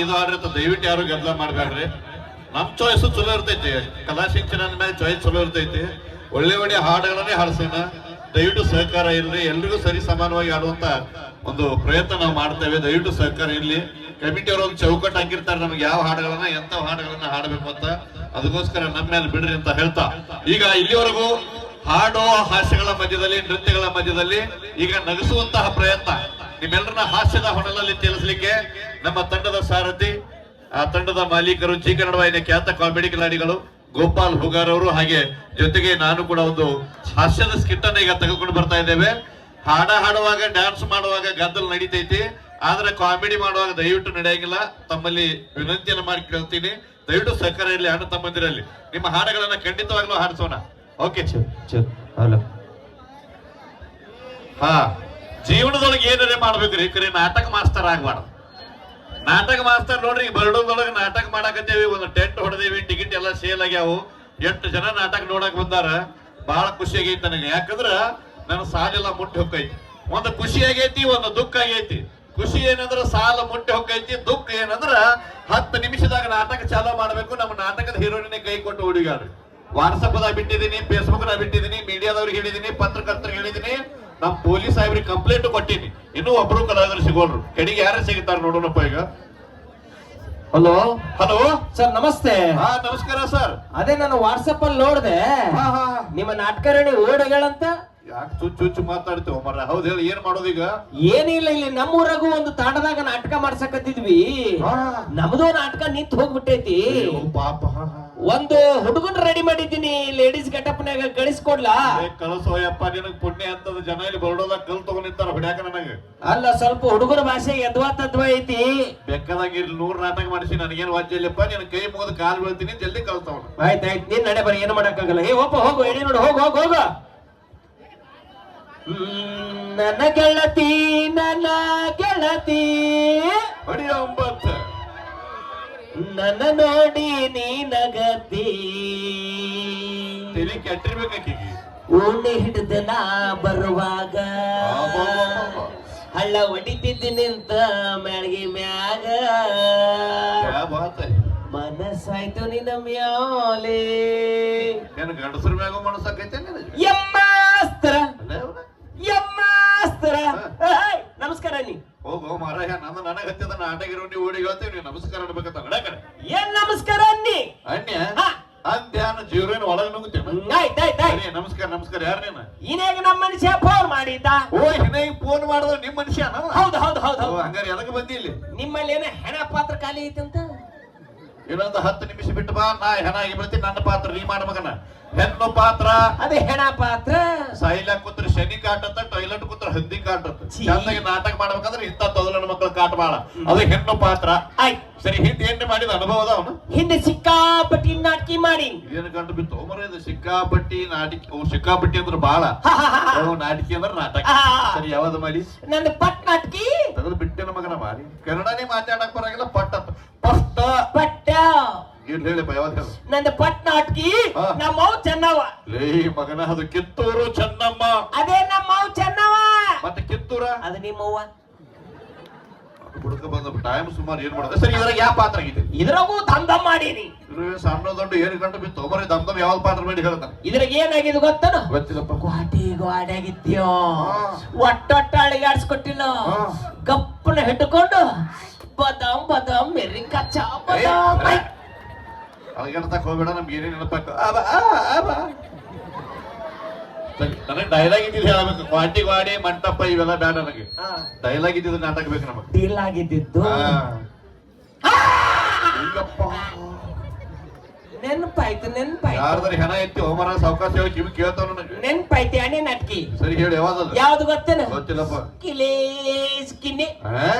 ಇದು ಆಡ್ರಿ ದಯವಿಟ್ಟು ಯಾರು ಗದ್ದಲ ಮಾಡ್ಬೇಡ್ರಿ. ನಮ್ ಚಾಯ್ಸ್ ಚಲೋ ಇರ್ತೈತಿ, ಕಲಾ ಶಿಕ್ಷಣ ಮೇಲೆ ಚಾಯ್ಸ್ ಚಲೋ ಇರ್ತೈತಿ. ಒಳ್ಳೆ ಒಳ್ಳೆ ಹಾಡುಗಳನ್ನೇ ಹಾಡ್ಸೋಣ. ದಯವಿಟ್ಟು ಸಹಕಾರ ಇರ್ಲಿ, ಎಲ್ರಿಗೂ ಸರಿ ಸಮಾನವಾಗಿ ಆಡುವಂತ ಒಂದು ಪ್ರಯತ್ನ ನಾವು ಮಾಡ್ತೇವೆ. ದಯವಿಟ್ಟು ಸಹಕಾರ ಇರ್ಲಿ. ಕಮಿಟಿ ಅವರು ಒಂದು ಚೌಕಟ್ಟು ಹಾಕಿರ್ತಾರೆ ನಮ್ಗೆ ಯಾವ ಹಾಡುಗಳನ್ನ ಎಂತ ಹಾಡುಗಳನ್ನ ಹಾಡಬೇಕು ಅಂತ. ಅದಕ್ಕೋಸ್ಕರ ನಮ್ಮ ಮೇಲೆ ಬಿಡ್ರಿ ಅಂತ ಹೇಳ್ತಾ, ಈಗ ಇಲ್ಲಿವರೆಗೂ ಹಾಡು ಹಾಸ್ಯಗಳ ಮಧ್ಯದಲ್ಲಿ, ನೃತ್ಯಗಳ ಮಧ್ಯದಲ್ಲಿ ಈಗ ನಗಿಸುವಂತಹ ಪ್ರಯತ್ನ, ನಿಮ್ಮೆಲ್ಲರನ್ನ ಹಾಸ್ಯದ ಹೊನಲಲ್ಲಿ ತೇಲಿಸಲಿಕ್ಕೆ ನಮ್ಮ ತಂಡದ ಸಾರಥಿ, ಆ ತಂಡದ ಮಾಲೀಕರು, ಜಿ ಕನ್ನಡ ವಾಹಿನಿಯ ಖ್ಯಾತ ಕಾಮಿಡಿ ಕಿಲಾಡಿಗಳು ಗೋಪಾಲ್ ಹುಗಾರ್ ಅವರು, ಹಾಗೆ ಜೊತೆಗೆ ನಾನು ಕೂಡ ಒಂದು ಹಾಸ್ಯದ ಸ್ಕಿಟ್ ಅನ್ನ ಈಗ ತೆಗೆದುಕೊಂಡು ಬರ್ತಾ ಇದ್ದೇವೆ. ಹಾಡುವಾಗ ಡ್ಯಾನ್ಸ್ ಮಾಡುವಾಗ ಗದ್ದಲ ನಡೀತೈತಿ, ಆದ್ರೆ ಕಾಮಿಡಿ ಮಾಡುವಾಗ ದಯವಿಟ್ಟು ನಡೆಯಂಗಿಲ್ಲ. ತಮ್ಮಲ್ಲಿ ವಿನಂತಿಯನ್ನು ಮಾಡಿ ಕೇಳ್ತೀನಿ, ದಯವಿಟ್ಟು ಸಹಕಾರ ಇರಲಿ. ಅಣ್ಣ ತಮ್ಮಂದಿರಲ್ಲಿ ನಿಮ್ಮ ಹಾಡುಗಳನ್ನ ಖಂಡಿತವಾಗ್ಲೂ ಹಾಡಿಸೋಣ. ಓಕೆ, ಹಾ, ಜೀವನದೊಳಗೆ ಏನಾರೇ ಮಾಡ್ಬೇಕ್ರಿ, ಕರೆ ನಾಟಕ ಮಾಸ್ತರ್ ಆಗ್ಬಾರ್ದು. ನಾಟಕ ಮಾಸ್ತರ್ ನೋಡ್ರಿ, ಬರಡೋದೊಳಗೆ ನಾಟಕ ಮಾಡಾಕತ್ತೇವಿ, ಒಂದು ಟೆಂಟ್ ಹೊಡೆದೇವಿ, ಟಿಕೆಟ್ ಎಲ್ಲ ಸೇಲ್ ಆಗ್ಯಾವು. 8 ಜನ ನಾಟಕ ನೋಡಕ್ ಬಂದಾರ. ಬಹಳ ಖುಷಿ ಆಗೈತಿ ನನಗೆ, ಯಾಕಂದ್ರ ನನ್ನ ಸಾಲೆಲ್ಲ ಮುಟ್ಟಿ ಹೊಕ್ಕೈತಿ. ಒಂದು ಖುಷಿ ಆಗೈತಿ, ಒಂದು ದುಃಖ ಆಗೈತಿ. ಖುಷಿ ಏನಂದ್ರ ಸಾಲ ಮುಟ್ಟಿ ಹೊಕ್ಕೈತಿ, ದುಃಖ ಏನಂದ್ರ 10 ನಿಮಿಷದಾಗ ನಾಟಕ ಚಾಲೂ ಮಾಡ್ಬೇಕು. ನಮ್ಮ ನಾಟಕದ ಹೀರೋಯಿನ್ ಕೈ ಕೊಟ್ಟು ಹುಡುಗಾಡ್ರಿ. ವಾಟ್ಸಪ್ ದಾಗ ಬಿಟ್ಟಿದ್ದೀನಿ, ಫೇಸ್ಬುಕ್ ದಾಗ ಬಿಟ್ಟಿದ್ದೀನಿ, ಮೀಡಿಯಾದವ್ರಿಗೆ ಹೇಳಿದೀನಿ, ಪತ್ರಕರ್ತರಿಗೆ ಹೇಳಿದೀನಿ, ನಮ್ ಪೊಲೀಸ್ ಸಾಹೇಬ್ರಿಗೆ ಕಂಪ್ಲೇಂಟ್ ಕೊಟ್ಟಿನಿ. ಇನ್ನೂ ಒಬ್ರು ಕಲಾವಿದರು ಸಿಗೋಲ್ರು. ಕಡೆಗೆ ಯಾರೇ ಸಿಗುತ್ತಾರ ನೋಡೋಣಪ್ಪ ಈಗ. ಹಲೋ ಹಲೋ ಸರ್, ನಮಸ್ತೆ. ಹಾ, ನಮಸ್ಕಾರ ಸರ್. ಅದೇ ನಾನು ವಾಟ್ಸಪ್ ಅಲ್ಲಿ ನೋಡ್ದೆ, ನಿಮ್ಮ ನಾಟಕರಣಿ ಓಡಗಳಂತ. ಯಾಕೆ ಚುಚ್ಚು ಮಾತಾಡ್ತೇವ ಮರ? ಹೌದು ಹೇಳಿ, ಏನ್ ಮಾಡೋದು ಈಗ? ಏನಿಲ್ಲ, ಇಲ್ಲಿ ನಮ್ಮೂರಾಗೂ ಒಂದು ತಾಂಡದಾಗ ನಾಟಕ ಮಾಡ್ಸಕತ್ತಿದ್ವಿ. ನಮ್ದು ನಾಟಕ ನಿಂತು ಹೋಗ್ಬಿಟ್ಟೈತಿ. ಪಾಪ. ಒಂದು ಹುಡುಗನ್ ರೆಡಿ ಮಾಡಿದ್ದೀನಿ, ಲೇಡೀಸ್ ಗೆಟಪ್ನಾಗ ಕಳಿಸ್ಕೊಡ್ಲಾ? ಕಳಿಸೋಯಪ್ಪ, ನಿನಗ್ ಪುಣ್ಯ ಅಂತದ. ಜನ ಇಲ್ಲಿ ಬರೋದಾಗ ಕಲ್ ತಗೊಂಡ್ ನಿಂತಾರ ಹೊಡ್ಯಾಕ ನನಗೆ. ಅಲ್ಲ, ಸ್ವಲ್ಪ ಹುಡುಗರ ಭಾಷೆ ಎದ್ವಾ ತದ್ವಾ ಐತಿ. ಬೆಕ್ಕದಾಗ ಇಲ್ಲಿ 100 ನಾಟಕ ಮಾಡಿಸಿ ನನಗೇನು ವಾಜ್ಯಲ್ಲಪ್ಪ. ನಿನ್ ಕೈ ಮುಗಿದು ಕಾಲ್ ಬೀಳ್ತೀನಿ, ಜಲ್ದಿ ಕಳ್ತಾವ. ಆಯ್ತಾಯ್ತು, ನೀನ್ ನಡೆ ಬರೀ, ಏನು ಮಾಡಕ್ಕಾಗಲ್ಲ. ಏ ಒಪ್ಪ, ಹೋಗು, ಎಡಿ ನೋಡು, ಹೋಗು ಹೋಗು ಹೋಗು. ನನ್ನ ಗೆಳತಿ, ನನ್ನ ಗೆಳತಿ, ಹೊಡಿಯ 9. ನನ್ನ ನೋಡಿ ನೀ ನಗತಿ, ತಲೆ ಕೆಟ್ಟಿರ್ಬೇಕಾಕೀಗಿ. ಓಣಿ ಹಿಡಿದ ನಾ ಬರುವಾಗ ಹಳ್ಳ ಹೊಡಿತಿದ್ದಿ ನಿಂತ ಮ್ಯಾಳ್ಗಿ ಮ್ಯಾಗ. ಮನಸ್ಸಾಯ್ತು ನಿನ್ನ ಮ್ಯಾಲೆ. ಏನ್ ಗಂಡಸರ ಮ್ಯಾಗ ಮನಸ್ಸಾಕೈತೆ? ಯಮ್ಮಾಸ್ತ್ರ ಯಮ್ಮಾಸ್ತ್ರ. ನಮಸ್ಕಾರ. ನೀ ಹೋಗೋ ಮಾರಾಯ, ನನಗ ಹತ್ತಿದ ನಾಟಕ ಇರೋ ನೀವು ಓಡಿ ಹೇಳ್ತೇವೆ, ನೀವು ನಮಸ್ಕಾರ ಅನ್ಬೇಕಂತ ನಡಕಡೆ. ಏನ್ ನಮಸ್ಕಾರ ಅನ್ನಿ? ಅನ್ಯ ಅಂತ್ಯಾನ ಜೀವನ ಒಳಗೆ ನುಗ್ತೇನೆ. ನಮಸ್ಕಾರ ನಮಸ್ಕಾರ. ಯಾರು ನೀನು? ಇನೇಗ ನಮ್ಮ ಮನುಷ್ಯ ಫೋನ್ ಮಾಡಿದ್ದ. ಓ, ಹಿನೇಗ ಫೋನ್ ಮಾಡಿದ ನಿಮ್ ಮನುಷ್ಯ? ಹೌದು ಹೌದು ಹೌದು. ಹಂಗಾರೆ ಎದಕ್ಕೆ ಬಂದಿ ಇಲ್ಲಿ? ನಿಮ್ಮಲ್ಲಿ ಏನೋ ಹೆಣ ಪಾತ್ರ ಖಾಲಿ ಐತಂತ. ಇನ್ನೊಂದು 10 ನಿಮಿಷ ಬಿಟ್ಟು ಬಾ, ನಾ ಹೆಣ ಆಗಿ ಬರ್ತೀನಿ. ನನ್ನ ಪಾತ್ರ ನೀ ಮಾಡ್ಬೇಕನ. ಹೆಣ್ಣು ಪಾತ್ರ ಅದೇ ಹೆಣ ಪಾತ್ರ. ಸಾಯಿಲ ಕೂತ್ರ ಶನಿ ಕಾಟತ್ತ, ಟೈಲೆಟ್ ಕೂತ್ರ ಹಂದಿ ಕಾಟತ್ತ. ಚಂದಾಗಿ ನಾಟಕ ಮಾಡ್ಬೇಕಂದ್ರೆ ಇಂಥ ತೊದಲನ ಮಕ್ಕಳ ಕಾಟ ಬಾಳ. ಅದು ಹೆಣ್ಣು ಪಾತ್ರ. ಆಯ್ತು ಸರಿ, ಹಿಂದೆ ಏನ್ ಮಾಡಿದ ಅನುಭವ ಅದ ಅವನು? ಹಿಂದೆ ಸಿಕ್ಕಾಪಟ್ಟಿ ನಾಟಕಿ ಮಾಡಿ. ಏನು ಕಂಡು ಬಿತ್ತು ಮರ? ಇದು ಸಿಕ್ಕಾಪಟ್ಟಿ ನಾಟಕ. ಸಿಕ್ಕಾಪಟ್ಟಿ ಅಂದ್ರೆ ಬಾಳ. ನಾಟಕಿ ಅಂದ್ರೆ ನಾಟಕ. ಸರಿ, ಯಾವ್ದು ಮಾಡಿ? ನಂದು ಪಟ್ ನಾಟಕಿ ತೆಗೆದು ಬಿಟ್ಟಿನ ಮಗನ ಮಾಡಿ. ಕನ್ನಡನೇ ಮಾತಾಡಕ್ ಬರಂಗಿಲ್ಲ. ಪಟ್ಟ ಪಟ್ಟ ಪಟ್ಟ ಏನ್ ಹೇಳಿಪ್ಪ? ಯಾವ್ದು ಹೇಳ? ನಂದು ಪಟ್ ನಾಟಕಿ. ನಮ್ಮವ್ ಚೆನ್ನವ. ಲೇ ಮಗನ, ಅದು ಕಿತ್ತೂರು ಚೆನ್ನಮ್ಮ. ಅದೇ ನಮ್ಮವ್ ಚೆನ್ನವ. ಮತ್ತೆ ಕಿತ್ತೂರ ಅದು ನಿಮ್ಮವ್ವ. ಹುಡುಕ ಬಂದ ಟೈಮ್ ಸುಮಾರು ಏನ್ ಮಾಡೋದು? ಸರಿ, ಇದ್ರಾಗ ಯಾವ ಪಾತ್ರ ಆಗಿದೆ? ಇದ್ರಾಗೂ ದಮ್ ಮಾಡಿ. ಸಣ್ಣ ದೊಡ್ಡ ಏನ್ ಗಂಟು ಬಿತ್ತು ಮರಿ? ದಮ್ ಯಾವ್ದು ಪಾತ್ರ ಮಾಡಿ ಹೇಳ್ತಾನೆ? ಇದ್ರಾಗ ಏನಾಗಿದೆ ಗೊತ್ತನ? ಗೊತ್ತಿಲ್ಲಪ್ಪ. ಗೋಡೆಗಿದ್ಯೋ, ಒಟ್ಟೊಟ್ಟ ಅಳಿಗಾಡ್ಸ್ಕೊಟ್ಟಿಲ್ಲ. ಗಪ್ಪನ ಹಿಡ್ಕೊಂಡು ಬದಾಮ್ ಬದಾಮ್ ಮೆರಿ ಕಚ್ಚಾ ಬದಾಮ್. ಅಳಗಡ್ತಕ್ ಹೋಗ್ಬೇಡ, ನಮ್ಗೆ ಏನೇನು ನೆನಪಾಕ. ನನಗೆ ಡೈಲಾಗ್ ಇದ್ದಿದ್ದು ಹೇಳ್ಬೇಕು. ಕ್ವಾಟಿ ಗಾಡಿ ಮಂಟಪ ಇವೆಲ್ಲ ಬೇಡ ನನಗೆ. ಡೈಲಾಗ್ ಇದ್ದಿದ್ದು ನಾಟಕ ಬೇಕು ನಮಗೆ. ಡೀಲ್ ಆಗಿದ್ದು ನೆನಪಾಯ್ತು ನೆನಪಾಯ್ತು. ಯಾರ್ದಾರ ಹೆಣ ಎತ್ತಿ ಹೋಮರ ಸಾವಕಾಶ ಹೇಳಿ ಕಿವಿ ಕೇಳ್ತಾವ ನನಗೆ. ನೆನಪಾಯ್ತು ಅಣೆ ನಾಟಕಿ. ಸರಿ ಹೇಳಿ, ಯಾವ್ದು? ಯಾವ್ದು ಗೊತ್ತೇನ? ಗೊತ್ತಿಲ್ಲಪ್ಪ. ಕಿಲೇಜ್ ಕಿನ್ನೆ.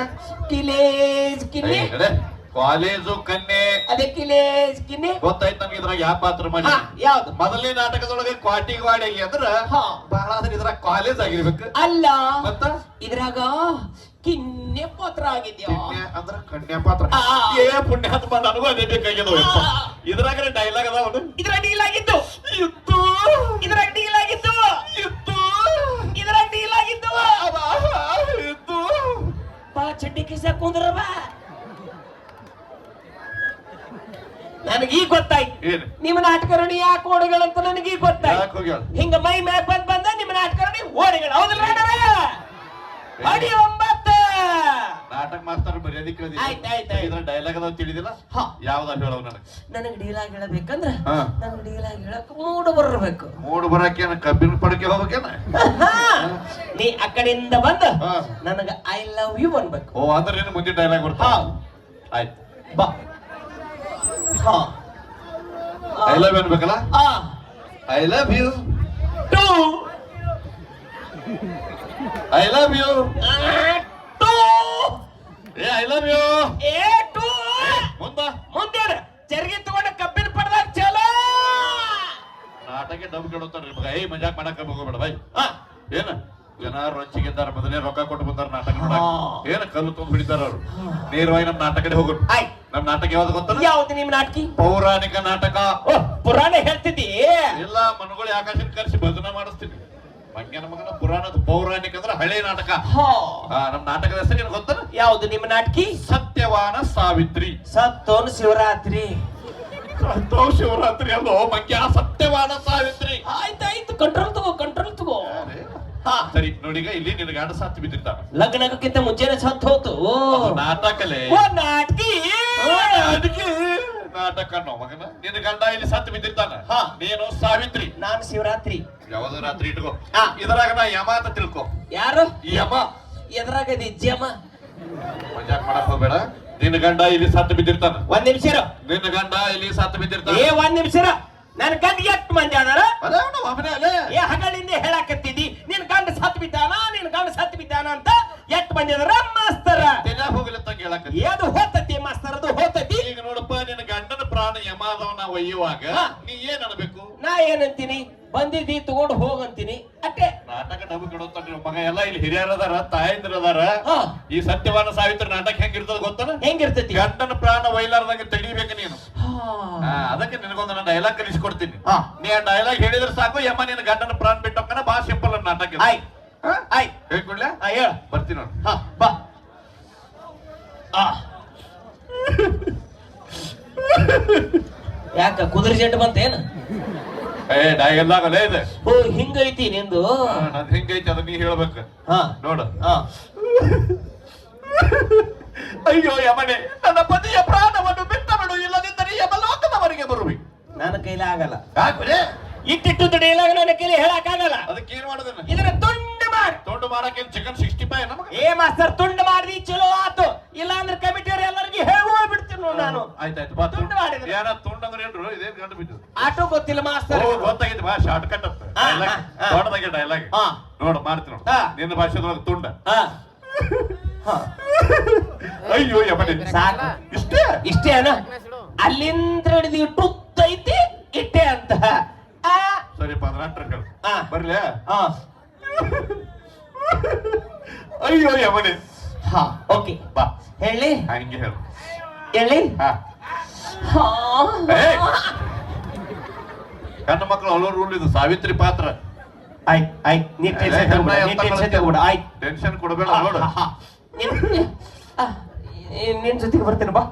ಕಿಲೇಜ್ ಕಿನ್ನೆ. ಕಾಲೇಜು ಕನ್ಯೆ. ಅದೇ ಕಿಲೇಜ್ ಕಿನ್ನೆ. ಗೊತ್ತಾಯ್ತು ನಮ್ಗೆ. ಇದ್ರಾಗ ಯಾವ ಪಾತ್ರ ಮಾಡಿ? ಯಾವ್ದು? ಮೊದಲನೇ ನಾಟಕದೊಳಗೆ ಕ್ವಾಟಿ ಗಾಡಿ ಅಂದ್ರ ಬಹಳ ಇದ್ರಾಗ ಕಾಲೇಜ್ ಆಗಿರ್ಬೇಕು. ಅಲ್ಲ, ಮತ್ತ ಇದ್ರಾಗ ಕಿನ್ನೆ ಪಾತ್ರ ಆಗಿದ್ಯಾ ಅಂದ್ರ ಕನ್ಯಾ ಪಾತ್ರ. ಏ ಪುಣ್ಯಾತ್ಮ, ನನಗೂ ಅದೇ ಬೇಕಾಗ್ಯದ. ಇದ್ರಾಗ ಡೈಲಾಗ್ ಅದಾವ. ಇದ್ರಾಗ ಡೀಲ್ ಆಗಿದ್ದು ಇತ್ತು. ಇದ್ರಾಗ ಡೀಲ್ ಆಗಿದ್ದು ಇತ್ತು. ಇದ್ರಾಗ ಡೀಲ್ ಆಗಿದ್ದು ಇತ್ತು. ಬಾ ಚಡ್ಡಿ ಕಿಸ ಕುಂದ್ರ ಬಾ. ನನಗೀಗ ಗೊತ್ತಾಯ್ತು ಏನು ನಿಮ್ಮ ನಾಟಕರಣಿ ಯಾಕೆ ಓಡಿಗಳಂತ ನನಗೀಗ ಗೊತ್ತಾಯ್ತು. ಯಾಕೆ ಹೋಗ್ಯಾಳ ಹಿಂಗ ಮೈ ಮ್ಯಾಕ್ ಬಂದ ನಿಮ್ಮ ನಾಟಕರಣಿ ಓಡಿಗಳು ಹೌದಲ್ಲ ಅಡಿ 9 ನಾಟಕ ಮಾಸ್ತರ್ ಮರ್ಯಾದೆ ಕೇಳಿದ್ರೆ ಡೈಲಾಗ್ ಅದಾವ ತಿಳಿದಿಲ್ಲ ಯಾವ್ದ ಹೇಳವ್ ನನಗೆ ಡೀಲಾಗ್ ಹೇಳಬೇಕಂದ್ರ ಹಾ. ನನಗೆ ಡೀಲಾಗ್ ಹೇಳಕ್ ಮೂಡ್ ಬರ್ಬೇಕು. ಮೂಡ್ ಬರಕೇನ ಕಬ್ಬಿನ ಪಡಕೆ ಹೋಗ್ಬೇಕೇನ ನೀ ಆ ಕಡೆಯಿಂದ ಬಂದ ಹಾ. ನನಗ ಐ ಲವ್ ಯು ಅನ್ಬೇಕು. ಓ ಅಂದ್ರೆ ನೀನು ಮುಂದಿನ ಡೈಲಾಗ್ ಬರ್ತಾ ಆಯ್ತು ಬಾ ಹಾ ಐ ಲವ್ ಯು ಅನ್ಬೇಕಲ್ಲ ಆ I love you too I love you too ಏ ಐ ಲವ್ ಯು ಏ ಟು ಮುಂದ ಮುಂದೆ ಚರ್ಗಿ ತಗೊಂಡ ಕಬ್ಬಿನ ಪಡೆದಾಗ ಚಲೋ ನಾಟಕ ಡಬ್ ಕೆಡುತ್ತಾರ್ರಿ ಮಗ ಏಯ್ ಮಜಾಕ್ ಮಾಡಕ್ ಹೋಗ್ಬೇಡ ಬೈ ಏನ ಜನ ರೊಚ್ಚಿಗಿದ್ದಾರ ಮೊದಲೇ ರೊಕ್ಕ ಕೊಟ್ಟು ಬಂದಾರ ನಾಟಕ ನೋಡಕ್ ಏನ ಕಲ್ಲು ತುಂಬ ಹಿಡಿತಾರ ಅವ್ರು ನೇರವಾಗಿ ನಮ್ ನಾಟಕಡೆ ಹೋಗೋರು ನಮ್ ನಾಟಕ ಯಾವ್ದು ಗೊತ್ತಲ್ಲ ಯಾವ್ದು ನಿಮ್ ನಾಟಕಿ ಪೌರಾಣಿಕ ನಾಟಕ ಪುರಾಣ ಹೇಳ್ತಿದ್ದಿ ಇಲ್ಲ ಮನಗಳು ಆಕಾಶನ ಕರೆಸಿ ಭಜನ ಮಾಡಿಸ್ತೀನಿ ಮಂಗ್ಯನ ಮಗನ ಪುರಾಣದ ಪೌರಾಣಿಕ ಅಂದ್ರೆ ಹಳೆ ನಾಟಕ ನಮ್ ನಾಟಕದ ಹೆಸರು ಏನು ಗೊತ್ತಲ್ಲ ಯಾವ್ದು ನಿಮ್ಮ ನಾಟಕಿ ಸತ್ಯವಾನ ಸಾವಿತ್ರಿ ಸತ್ತೋನ್ ಶಿವರಾತ್ರಿ ಶಿವರಾತ್ರಿ ಅಲ್ಲೋ ಮಂಗ್ಯ ಸತ್ಯವಾನ ಸಾವಿತ್ರಿ ಆಯ್ತಾಯ್ತು ಕಂಟ್ರೋಲ್ ತಗೋ ಸರಿ ನೋಡಿಗ ಇಲ್ಲಿ ನಿನ್ನ ಗಂಡ ಸತ್ತು ಬಿದ್ದಿರ್ತಾನ ಲಗ್ನಕ್ಕಿಂತ ಮುಂಚೆನೆ ಸತ್ತು ಹೋತು ನಾಟಕಲೇ ನಾಟಕಿ ನಾಟಕ ಮಗನ ನಿನ್ನ ಗಂಡ ಇಲ್ಲಿ ಸತ್ತು ಬಿದ್ದಿರ್ತಾನ ನೀನು ಸಾವಿತ್ರಿ ನಾನು ಶಿವರಾತ್ರಿ ಯಾವ್ದು ರಾತ್ರಿ ಇಟ್ಕೋ ಇದ್ರಾಗ ನಾ ಯಮ ಅಂತ ತಿಳ್ಕೊ ಯಾರು ಯಮ ಎದ್ರಾಗದಿ ಜಮ ಮಜಾಕ್ ಮಾಡಕ್ ಹೋಗ್ಬೇಡ ನಿನ್ನ ಗಂಡ ಇಲ್ಲಿ ಸತ್ತು ಬಿದ್ದಿರ್ತಾನ ಒಂದ್ ನಿಮಿಷ ನಿನ್ನ ಗಂಡ ಇಲ್ಲಿ ಸತ್ತು ಬಿದ್ದಿರ್ತಾನ ಒಂದ್ ನಿಮಿಷ ನನ್ ಗಂಡ ಎಷ್ಟು ಮಂದಿ ಅದಾರ ಅದೇ ಏ ಹಗಳಿಂದ ಹೇಳಾಕತ್ತಿದ್ದಿ ನಿನ್ ಗಂಡ ಸತ್ ಬಿದ್ದಾನ ಅಂತ ಎಷ್ಟು ಮಂದಿ ಅದಾರ ಮಾಸ್ತರ ಹೋಗ್ಲಿ ತಂಗ ಹೇಳಕ್ ಅದು ಹೋತತಿ ಮಾಸ್ತರ್ ಅದು ಹೋತತಿ ಈಗ ನೋಡಪ್ಪ ನಿನ್ನ ಗಂಡನ ಪ್ರಾಣ ಯಮಾದವನ ಒಯ್ಯುವಾಗ ನೀ ಏನ್ ಅನ್ಬೇಕು ನಾ ಏನಂತೀನಿ ಬಂದಿದ್ದಿ ತಗೊಂಡು ಹೋಗಂತೀನಿ ಅಟ್ಟೆ ನಾಟಕ ನಮಗೆ ಕೊಡುತ್ತ ಮಗ ಎಲ್ಲ ಇಲ್ಲಿ ಹಿರಿಯರ ಅದಾರ ತಾಯಂದ್ರ ಅದಾರ ಈ ಸತ್ಯವಾನ ಸಾವಿತ್ರಿ ನಾಟಕ ಹೆಂಗಿರ್ತದ ಗೊತ್ತಾನ ಹೆಂಗಿರ್ತತಿ ಗಂಡನ ಪ್ರಾಣ ಒಯ್ಲಾರ್ದಂಗ ತಡಿಬೇಕು ನೀನು ಅದಕ್ಕೆ ನಿನಗೊಂದು ನಾನು ಡೈಲಾಗ್ ಕಲಿಸ್ಕೊಡ್ತೀನಿ ನೀ ಆ ಡೈಲಾಗ್ ಹೇಳಿದ್ರೆ ಸಾಕು ಯಮ್ಮ ನಿನ್ನ ಗಂಡನ ಪ್ರಾಣ ಬಿಟ್ಟೋಕನ ಬಾ ಸಿಂಪಲ್ ನಾಟಕ ಹೇಳ್ಕೊಡ್ಲ ಹೇಳ ಬರ್ತೀನಿ ನೋಡಿ ಬಾ ಯಾಕ ಕುದುರೆ ಜೆಟ್ ಬಂತೇನು ಡೈಲಾಗಲ್ಲೇ ಇದೆ ಓ ಹಿಂಗೈತಿ ನಿಂದು ನನ್ ಹಿಂಗೈತಿ ಅದ ನೀ ಹೇಳ್ಬೇಕು ನೋಡ ಅಯ್ಯೋ ಯಮನೆ ನನ್ನ ಪತಿಯ ಪ್ರಾಣವನ್ನು ಬಿಟ್ಟ ಬಿಡು ಇಲ್ಲದಿದ್ದರೆ ಯಮಲೋಕದವರೆಗೆ ಬರುವಿ ನನ್ನ ಕೈಲಿ ಆಗಲ್ಲ ಯಾಕೆ ಇಟ್ಟಿಟ್ಟು ಡೈಲಾಗ್ ನನ್ನ ಕೈಲಿ ಹೇಳಕ್ ಆಗಲ್ಲ ಅದಕ್ಕೆ ಏನ್ ಮಾಡೋದನ್ನ ಇದನ್ನ ತುಂಡು ಮಾಡಕ್ಕೆ ಚಿಕನ್ 65 ನಮಗೆ ಏ ಮಾಸ್ತರ್ ತುಂಡು ಮಾಡ್ದಿ ಚಲೋ ಆತು ಇಲ್ಲ ಅಂದ್ರೆ ಕಮಿಟಿಯವ್ರು ಎಲ್ಲರಿಗೂ ಹೇಳ್ಬಿಡ್ತೀನಿ ನಾನು ಆಯ್ತಾಯ್ತು ಬಾ ತುಂಡು ಮಾಡಿದ್ರೆ ಏನ ತುಂಡು ಅಂದ್ರೆ ಏನ್ರು ಇದೇನ್ ಗಂಡು ಬಿದ್ದು ಆಟೋ ಗೊತ್ತಿಲ್ಲ ಮಾಸ್ತರ್ ಗೊತ್ತಾಗಿತ್ತು ಬಾ ಶಾರ್ಟ್ ಕಟ್ ಅಂತ ದೊಡ್ಡದಾಗಿ ಡೈಲಾಗ್ ನೋಡು ಮಾಡ್ತೀನಿ ನೋಡು ನಿನ್ನ ಭಾಷೆದೊಳಗೆ ತುಂಡ ಅಯ್ಯೋ ಯಮನೆ ಸಾಕು ಇಷ್ಟೇ ಅನ ಅಲ್ಲಿಂದ ಹಿಡಿದು ಇಟ್ಟುತ್ತೈತಿ ಇಟ್ಟೆ ಅಂತ ಸರಿ 18 ಬರ್ಲಿ ಅಯ್ಯೋ ಯಮನೆ ಓಕೆ ಬಾ ಹೇಳಿ ಹಂಗೆ ಹೇಳು ಹೇಳಿ ಗಂಡ ಮಕ್ಕಳು ಅಲ್ಲೋ ರೂಲ್ ಇದು ಸಾವಿತ್ರಿ ಪಾತ್ರ ಟೆನ್ಷನ್ ಕೊಡಬೇಡ ನೋಡು ನಿನ್ ಜೊತೆಗೆ ಬರ್ತೇನೆ ಬಾ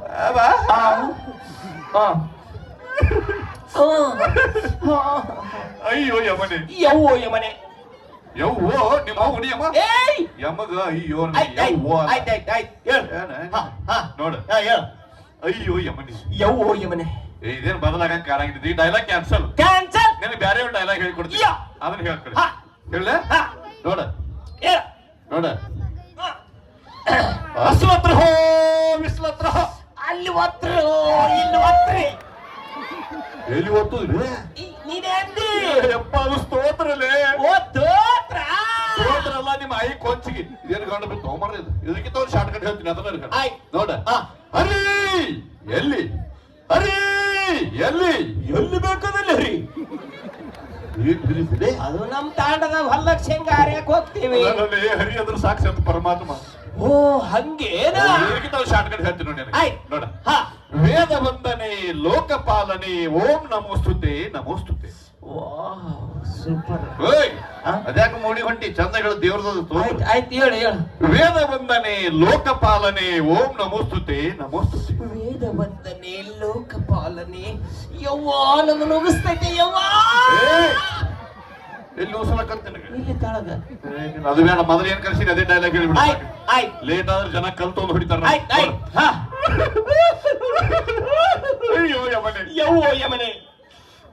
ಅಯ್ಯೋ ಯಮನೆ ಯವ್ವೋ ಯಮನೆ ಯವ್ವೋ ನಿಮ್ಮ ಹುಡಿ ಯಮ ಯಮಗ ಅಯ್ಯೋ ನೋಡು ಅಯ್ಯೋ ಯಮನೆ ಯವ್ವೋ ಯಮನೆ ಇದೇನು ಬದಲಾಗಂಗ್ ಕಾಣಂಗಿದ್ದು ಈ ಡೈಲಾಗ್ ಕ್ಯಾನ್ಸಲ್ ನಿನಗೆ ಬೇರೆ ಒಂದು ಡೈಲಾಗ್ ಹೇಳ್ಕೊಡ್ತೀನಿ ಅದನ್ನ ಹೇಳ್ಕೊಡಿ ಹೇಳ ನೋಡ ನೋಡ ಅಸ್ಲತ್ರ ಹೋ ವಿಸ್ಲತ್ರ ಅಲ್ಲಿ ಒತ್ರ ಇಲ್ಲಿ ಒತ್ರಿ ಎಲ್ಲಿ ಒತ್ತುದ್ರಿ ನೀನೇ ಅಂದಿ ಯಪ್ಪ ಅದು ಸ್ತೋತ್ರಲೇ ಸ್ತೋತ್ರಲ್ಲ ನಿಮ್ಮ ಐ ಕೊಂಚಿಗೆ ಇದೇನು ಗಂಡು ಬಿತ್ತು ತೊಗೊಂಬರ್ರಿ ಇದಕ್ಕಿಂತ ಒಂದು ಶಾರ್ಟ್ ಕಟ್ ಹೇಳ್ತೀನಿ ಅದನ್ನ ನೋಡ ಹರಿ ಎಲ್ಲಿ ಹರಿ ಎಲ್ಲಿ ಎಲ್ಲಿ ಬೇಕಾದಲ್ಲಿ ಹರಿ ಅದು ನಮ್ ತಾಂಡದ ಹೊಲಕ್ಕೆ ಶೇಂಗಾ ಹರಿಯಕ್ ಹೋಗ್ತೀವಿ ಹರಿ ಅದ್ರ ಸಾಕ್ಷಾತ್ ಪರಮಾತ್ಮ ಓ ಹಂಗೇನ ಶಾರ್ಟ್ ಕಟ್ ಹೇಳ್ತೀನಿ ನೋಡಿ ನೋಡ ವೇದ ವಂದನೆ ಲೋಕಪಾಲನೆ ಓಂ ನಮೋಸ್ತುತೆ ನಮೋಸ್ತುತೆ ಸೂಪರ್ ಅದ್ಯಾಕ ಮೂಡಿ ಹೊಂಟಿ ಚಂದಗಳು ದೇವ್ರದ್ದು ಆಯ್ತು ಹೇಳು ವೇದ ವಂದನೆ ಲೋಕಪಾಲನೆ ಓಂ ನಮೋಸ್ತುತೆ ನಮೋಸ್ತುತೆ ವೇದ ವಂದನೆ ಲೋಕಪಾಲನೆ ಯವ್ವ ನನ್ನ ನುಗ್ಗಿಸ್ತೈತಿ ಯವ್ವ ಎಲ್ಲಿ ಉಸಲಕ್ಕಂತ ಇಲ್ಲಿ ತಾಳಗ ಅದು ಬೇಡ ಮೊದಲು ಏನ್ ಕಲ್ಸಿನಿ ಅದೇ ಡೈಲಾಗ್ ಹೇಳಿಬಿಡ ಆಯ್ತ್ ಲೇಟ್ ಆದ್ರೆ ಜನ ಕಲ್ತೊಂದು ಹೊಡಿತಾರ ಅಯ್ಯೋ ಯಮನೆ ಯವ್ವೋ ಯಮನೆ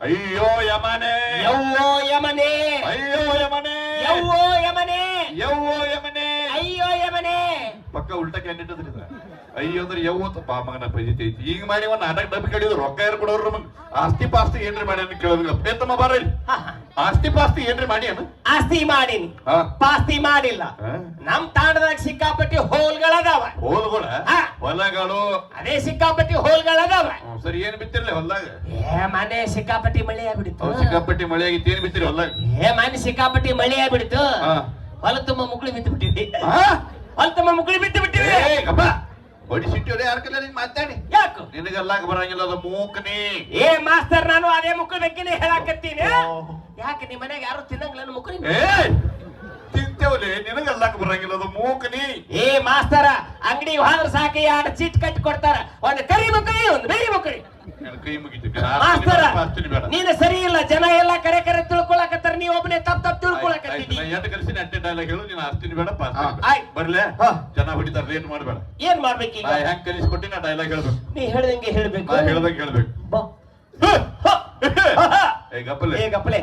ಅಯ್ಯೋ ಯಮನೆ ಯವ್ವೋ ಯಮನೆ ಅಯ್ಯೋ ಯಮನೆ ಯವ್ವೋ ಯಮನೆ ಯವ್ವೋ ಯಮನೆ ಅಯ್ಯೋ ಯಮನೆ ಪಕ್ಕ ಉಲ್ಟಾ ಕ್ಯಾಂಡಿಡೇಟ್ ಅದ್ರಿಂದ ಅಯ್ಯೋ ಅಂದ್ರೆ ಯವ್ವ ಪಾ ಮಗನ ಪಜಿತಿ ಐತಿ ಈಗ ಮಾಡಿ ಒಂದ್ ನಾಟಕ ಡಬ್ಬಿ ಕಡಿದ್ರು ರೊಕ್ಕ ಯಾರು ಕೊಡೋರು ನಮಗ್ ಆಸ್ತಿ ಪಾಸ್ತಿ ಏನ್ರಿ ಮಾಡಿ ಅಂತ ಕೇಳೋದಿಲ್ಲ ಪ್ರೇತಮ್ಮ ಬಾರ ಆಸ್ತಿ ಪಾಸ್ತಿ ಏನ್ರಿ ಮಾಡಿ ಅನ್ನ ಆಸ್ತಿ ಮಾಡೀನಿ ಪಾಸ್ತಿ ಮಾಡಿಲ್ಲ ನಮ್ ತಾಂಡದಾಗ ಸಿಕ್ಕಾಪಟ್ಟಿ ಹೋಲ್ಗಳದಾವ ಹೋಲ್ಗಳ ಹೊಲಗಳು ಅದೇ ಸಿಕ್ಕಾಪಟ್ಟಿ ಹೋಲ್ಗಳದಾವ ಸರಿ ಏನ್ ಬಿತ್ತಿರ್ಲಿ ಹೊಲ್ದಾಗ ಮನೆ ಸಿಕ್ಕಾಪಟ್ಟಿ ಮಳೆ ಆಗ್ಬಿಡಿತು ಸಿಕ್ಕಾಪಟ್ಟಿ ಮಳೆ ಆಗಿತ್ತು ಏನ್ ಬಿತ್ತಿರಿ ಹೊಲ್ದಾಗ ಮನೆ ಸಿಕ್ಕಾಪಟ್ಟಿ ಮಳೆ ಆಗ್ಬಿಡಿತು ಹೊಲ ತುಂಬ ಮುಕ್ಳಿ ಬಿದ್ದು ಬಿಟ್ಟಿದ್ದಿ ಹೊಲ ತುಂಬ ಮುಕ್ಳಿ ಬಿದ್ದು ಬಿಟ್ಟಿದ್ದೆ ಬಡಿ ಸಿಟ್ಟಿಯವ್ರೆ ಯಾರ ಕಲ್ಲ ಮಾತಾಡಿ ಯಾಕು ನಿನಗೆಲ್ಲಾಕ ಬರಂಗಿಲ್ಲ ಅದು ಮೂಕನಿ ಮಾಸ್ತರ್ ನಾನು ಅದೇ ಮುಕ್ಳ ಬಗ್ಗೆನೇ ಹೇಳಾಕತ್ತೀನಿ ಯಾಕೆ ನಿಮ್ ಮನೆಗೆ ಯಾರು ತಿನ್ನಂಗಿಲ್ಲ ಮುಕ್ಳಿ ತಿಂತೇವಲಿ ನಿನಗೆಲ್ಲಾಕ ಬರಂಗಿಲ್ಲ ಅದು ಮೂಕನಿ ಮಾಸ್ತರ ಅಂಗಡಿ ಹೋದ್ರ ಸಾಕಿ 2 ಚೀಟ್ ಕಟ್ಟಿ ಕೊಡ್ತಾರ ಒಂದು ಕರಿ ಮುಕ್ಕಳಿ ಒಂದು ಬೆಳಿ ಮುಕ್ಕಳಿ ಕೈ ಮುಗಿತು ಮಾಸ್ತರ ನೀನು ಸರಿ ಇಲ್ಲ ಜನ ಎಲ್ಲ ಕರೆ ಕರೆ ತಿಳ್ಕೊಳಕತ್ತಾರ ನೀ ಒಬ್ಬನೇ ತಪ್ಪ ತಿಳ್ಕೊಳಕತ್ತೀನಿ ಎಷ್ಟು ಕಲಿಸಿ ಅಟ್ಟೆ ಡೈಲಾಗ್ ಹೇಳು ನೀನು ಆಸ್ತಿನಿ ಬೇಡ ಬರ್ಲೆ ಜನ ಹೊಡಿತಾರ ಏನ್ ಮಾಡ್ಬೇಡ ಏನ್ ಮಾಡ್ಬೇಕೀಗ ಹೆಂಗ್ ಕಲಿಸ್ಕೊಟ್ಟಿ ನಾ ಡೈಲಾಗ್ ಹೇಳ್ಬೇಕು ನೀ ಹೇಳ್ದಂಗೆ ಹೇಳ್ಬೇಕು ಹೇಳ್ದಂಗೆ ಹೇಳ್ಬೇಕು ಗಪ್ಪಲೆ ಗಪ್ಪಲೆ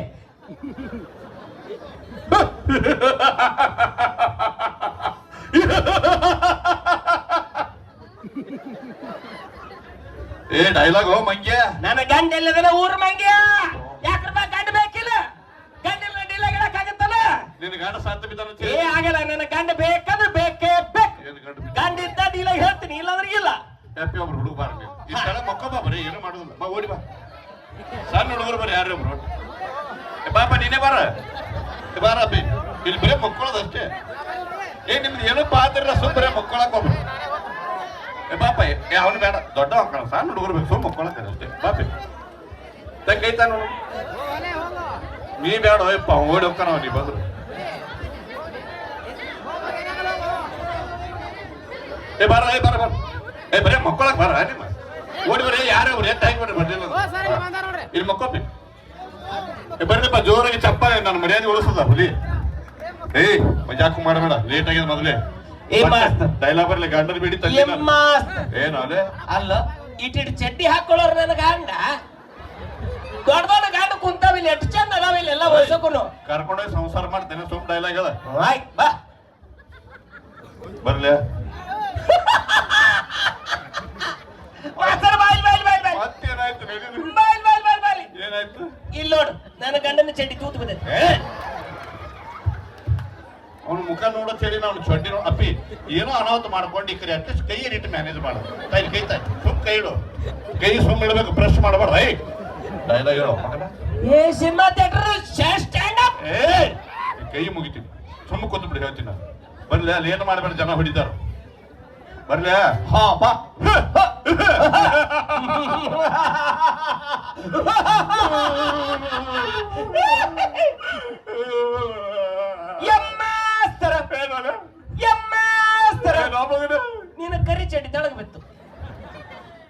ಡೈಲಾಗ್ ಮಂಗ್ಯ ನನ್ನ ಗಂಡ ಎಲ್ಲದನ ಊರ್ ಮಂಗ್ಯ ಯಾಕ್ರಪ್ಪ ಗಂಡ ಬೇಕಿಲ್ಲ ಗಂಡ ಇಲ್ಲ ಡೈಲಾಗ್ ಹೇಳಕ್ಕಾಗತ್ತಲ್ಲ ನಿನ್ನ ಗಂಡ ಸಾಧ್ಯ ಬಿದ್ದಾನ ಆಗಲ್ಲ ನನ್ನ ಗಂಡ ಬೇಕಂದ್ರೆ ಬೇಕೇ ಬೇಕು ಗಂಡ ಇದ್ದ ಡೈಲಾಗ್ ಹೇಳ್ತೀನಿ ಇಲ್ಲಾಂದ್ರೆ ಇಲ್ಲ ಹ್ಯಾಪಿ ಒಬ್ರು ಹುಡುಗ ಬಾರ ಇಷ್ಟೆಲ್ಲ ಮಕ್ಕಳ ಬರೀ ಏನು ಮಾಡುದಿಲ್ಲ ಬಾ ಓಡಿ ಬಾ ಸಣ್ಣ ಹುಡುಗರು ಬರೀ ಯಾರು ಒಬ್ರು ಬಾಪ ನೀನೇ ಬಾರ ಬಾರ ಅಬ್ಬಿ ಇಲ್ಲಿ ಬರೀ ಮಕ್ಕಳದಷ್ಟೇ ನಿಮ್ದು ಏನೋ ಪಾತ್ರ ಸುಮ್ ಬರೀ ಮಕ್ಕಳಕ್ ಒಬ್ರು ಬಾಪ ಅವನು ಬೇಡ ದೊಡ್ಡ ಮಕ್ಕಳ ಸಣ್ಣ ಹುಡುಗರು ಬೇಕು ಸುಮ್ ಮಕ್ಕಳಕ್ಕೆ ಅಷ್ಟೇ ಬಾಪಿ ತಂಗೈತ ನೋಡು ನೀ ಬೇಡ ಯಪ್ಪ ಓಡಿ ಹೋಗ್ತಾನ ನೀ ಬಂದ್ರು ಬಾರ ಬಾರ ಬಾರ ಬರೇ ಮಕ್ಕಳಕ್ ಬಾರ ನಿಮ್ಮ ಓಡಿ ಬರ್ರಿ ಯಾರು ಎತ್ತ ಹಾಕಿ ಬರ್ರಿ ಬರ್ಲಿಲ್ಲ ಇಲ್ಲಿ ಮಕ್ಕೋಪಿ ಬರ್ರಿಪ್ಪ ಜೋರಾಗಿ ಚಪ್ಪಾಳೆ ನನ್ನ ಮರ್ಯಾದೆ ಉಳಿಸದ ಹುಲಿ ಮಜಾಕು ಮಾಡಬೇಡ ಲೇಟ್ ಆಗಿದೆ ಮೊದಲೇ ಡೈಲಾಗ್ ಬರ್ಲಿ ಗಂಡನ ಬಿಡಿ ಏನು ಅಲ್ಲೇ ಅಲ್ಲ ಇಟ್ಟಿಟ್ಟು ಚಡ್ಡಿ ಹಾಕೊಳ್ಳೋರು ನನ್ನ ಗಂಡ ದೊಡ್ಡ ದೊಡ್ಡ ಗಂಡ ಕುಂತಾವಿಲ್ಲ ಎಷ್ಟು ಚಂದ ಅದಾವಿಲ್ಲ ಎಲ್ಲ ವಯಸ್ಸಕ್ಕೂ ಕರ್ಕೊಂಡೋಗಿ ಸಂಸಾರ ಮಾಡ್ತೇನೆ ಸುಮ್ ಡೈಲಾಗ್ ಅದ ಬಾ ಬರ್ಲಿ ಮತ್ತೇನಾಯ್ತು ಏನಾಯ್ತು ಇಲ್ಲಿ ನೋಡು ನನ್ನ ಗಂಡನ ಚಡ್ಡಿ ತೂತು ಬಿದ್ದೈತೆ ಅವ್ನ ಮುಖ ನೋಡೋದ್ ಹೇಳಿ ನಾವು ಚಡ್ಡಿ ಅಪ್ಪಿ ಏನೋ ಅನಾಹುತ ಮಾಡ್ಕೊಂಡು ಈ ಕಡೆ ಅಟ್ಲೀಸ್ಟ್ ಕೈ ರೀತಿ ಮ್ಯಾನೇಜ್ ಮಾಡೋದು ಕೈ ಸುಮ್ ಕೈ ಇಡು ಕೈ ಸುಮ್ ಇಡಬೇಕು ಬ್ರಷ್ ಮಾಡಬಾರ್ದು ಡೈಲಾಗ್ ಹೇಳೋ ಸಿನಿಮಾ ಥಿಯೇಟರ್ ಸ್ಟ್ಯಾಂಡ್ ಅಪ್ ಕೈ ಮುಗಿತೀವಿ ಸುಮ್ಮ ಕೂತು ಬಿಡಿ ಹೇಳ್ತೀನಿ ನಾನು ಬರ್ಲಿ ಅಲ್ಲಿ ಏನು ಮಾಡಬೇಡ ಜನ ಹೊಡಿತಾರ ಬರ್ಲಿ ಹಾ ಬಾ ನೀನು ಕರಿ ಚಡ್ಡಿ ತೆಳಗ್ ಬಿತ್ತು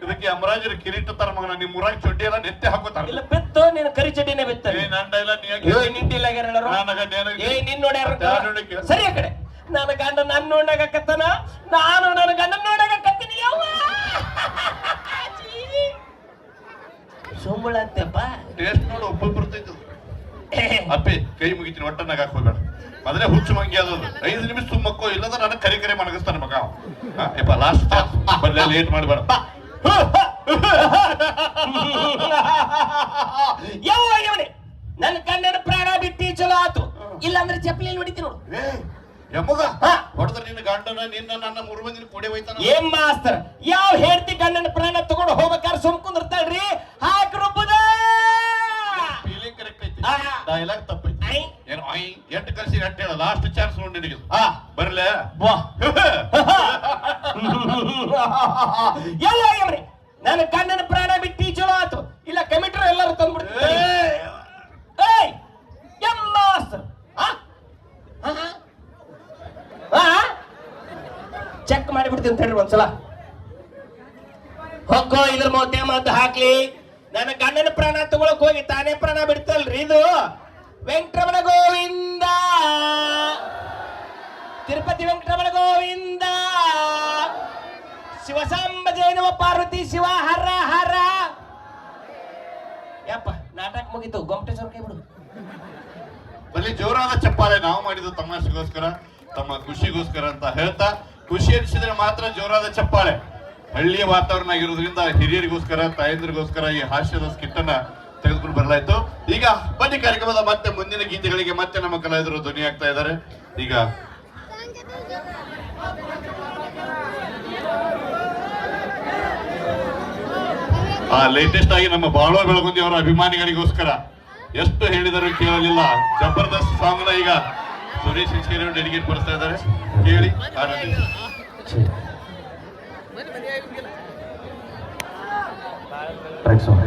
ಇದಕ್ಕೆ ಯಮರಾಜರ ಕಿರೀಟ ತರ ಮಗನ ನಿಮ್ ಊರಾಗ ಚಡ್ಡಿ ಎಲ್ಲ ನೆತ್ತೆ ಹಾಕೋತಾರ ಇಲ್ಲ ಬಿತ್ತು ನೀನು ಕರಿ ಚಡ್ಡಿನೇ ಬಿತ್ತ ನನ್ ಡೈಲಾಗ್ ನಿನ್ ನೋಡ್ಯಾರ ಸರಿ ಆ ಕಡೆ ನನ್ನ ಗಂಡ ನನ್ ನೋಡಾಕತ್ತಾನ ನಾನು ನನ್ನ ಗಂಡನ್ ನೋಡಾಕತ್ತೀನಿ ಸುಂಬಳ ಅಂತಪ್ಪ ಟೇಸ್ಟ್ ನೋಡು ಒಬ್ಬರು ಬರ್ತೈತದ ಅಪ್ಪಿ ಕೈ ಮುಗಿತೀನಿ ಒಟ್ಟನ್ನಾಗ ಹಾಕೋಬೇಡ ಮೊದಲೇ ಹುಚ್ಚು ಮಂಗಿ ಅದದು 5 ನಿಮಿಷ ಸುಮ್ಮಕ್ಕೋ ಇಲ್ಲದ ನನಗೆ ಕರಿ ಕರಿ ಮನಗಿಸ್ತಾನೆ ಮಗ ಯಪ್ಪ ಲಾಸ್ಟ್ ಬರ್ಲಿ ಲೇಟ್ ಮಾಡಬೇಡ ನನ್ನ ಗಂಡನ ಪ್ರಾಣ ಬಿಟ್ಟಿ ಚಲೋ ಆತು ಇಲ್ಲಾಂದ್ರೆ ಚಪ್ಪಲಿ ಹೊಡಿತೀನಿ ನೋಡು ಯಮ್ಮಗ ಹೊಡೆದ್ರೆ ನಿನ್ನ ಗಂಡನ ನಿನ್ನ ನನ್ನ 3 ಮಂದಿನ ಕೊಡೆ ಹೋಯ್ತಾನ ಏನ್ ಮಾಸ್ತರ್ ಯಾವ ಹೇಳ್ತಿ ಗಂಡನ ಪ್ರಾಣ ತಗೊಂಡು ಹೋಗ್ಬೇಕಾದ್ರೆ ಸುಮ್ ಕುಂದಿರ್ತಾಳ್ರಿ ಹಾಕಿ ರುಬ್ಬುದ ಫೀಲಿಂಗ್ ಕರೆಕ್ಟ್ ಐತಿ ಡೈಲಾಗ್ ತಪ್ಪೈತಿ ಏನು ಎಂಟು ಕಲ್ಸಿ ಎಂಟು ಹೇಳ ಲಾಸ್ಟ್ ಚಾನ್ಸ್ ನೋಡಿ ನಿನಗೆ ಬರ್ಲೆ ಎಲ್ಲ ನನ್ನ ಗಂಡನ ಪ್ರಾಣ ಬಿಟ್ಟಿ ಚಲೋ ಆತು ಇಲ್ಲ ಕಮಿಟರ್ ಎಲ್ಲರೂ ತಂದ್ಬಿಡ್ತಾರೆ ಚೆಕ್ ಮಾಡಿಬಿಡ್ತೀನಿ ಅಂತ ಹೇಳಿ ಒಂದ್ಸಲ ಹೋಗ್ ಮಕ್ಕೋ ಇದ್ರ ಮೋತ್ಯ ಮದ್ದು ಹಾಕ್ಲಿ. ನನ್ನ ಗಂಡನ ಪ್ರಾಣ ತಗೊಳಕ್ ಹೋಗಿ ತಾನೇ ಪ್ರಾಣ ಬಿಡ್ತಲ್ರಿ ಇದು. ವೆಂಕಟರಮಣ ಗೋವಿಂದ, ತಿರುಪತಿ ವೆಂಕಟರಮಣ ಗೋವಿಂದ, ಶಿವಸಾಂಬ ಜೈನವ ಪಾರ್ವತಿ ಶಿವ ಹರ ಹರ. ಯಪ್ಪ ನಾಟಕ ಮುಗೀತು, ಗೊಮ್ಮಟೇಶ್ವರ ಕೈ ಬಿಡು. ಬಲ್ಲಿ ಜೋರಾದ ಚಪ್ಪಾಳೆ ನಾವು ಮಾಡಿದ್ದು ತಮಾಷೆಗೋಸ್ಕರ, ತಮ್ಮ ಖುಷಿಗೋಸ್ಕರ ಅಂತ ಹೇಳ್ತಾ, ಖುಷಿ ಅನಿಸಿದ್ರೆ ಮಾತ್ರ ಜೋರಾದ ಚಪ್ಪಾಳೆ. ಹಳ್ಳಿಯ ವಾತಾವರಣ ಆಗಿರೋದ್ರಿಂದ ಹಿರಿಯರಿಗೋಸ್ಕರ, ತಾಯಂದ್ರಿಗೋಸ್ಕರ ಈ ಹಾಸ್ಯದ ಸ್ಕಿಟ್ ಅನ್ನ ತೆಗೆದುಕೊಂಡು ಬರಲಾಯ್ತು. ಈಗ ಬನ್ನಿ ಕಾರ್ಯಕ್ರಮದ ಮತ್ತೆ ಮುಂದಿನ ಗೀತೆಗಳಿಗೆ ಮತ್ತೆ ನಮ್ಮ ಕಲಾವಿದರು ಧ್ವನಿ ಆಗ್ತಾ ಇದ್ದಾರೆ. ಈಗ ಲೇಟೆಸ್ಟ್ ಆಗಿ ನಮ್ಮ ಬಾಳೋ ಬೆಳಗುಂದಿ ಅವರ ಅಭಿಮಾನಿಗಳಿಗೋಸ್ಕರ ಎಷ್ಟು ಹೇಳಿದರೂ ಕೇಳಲಿಲ್ಲ ಜಬರ್ದಸ್ತ್ ಸಾಂಗ್ ನ ಈಗ ಸುರೇಶ್ ಹಿಂಚೇರಿ ಅವರು ಡೆಡಿಕೇಟ್ ಪಡಿಸ್ತಾ ಇದ್ದಾರೆ. ಕೇಳಿ ಆನಂದಿಸಿ. Track song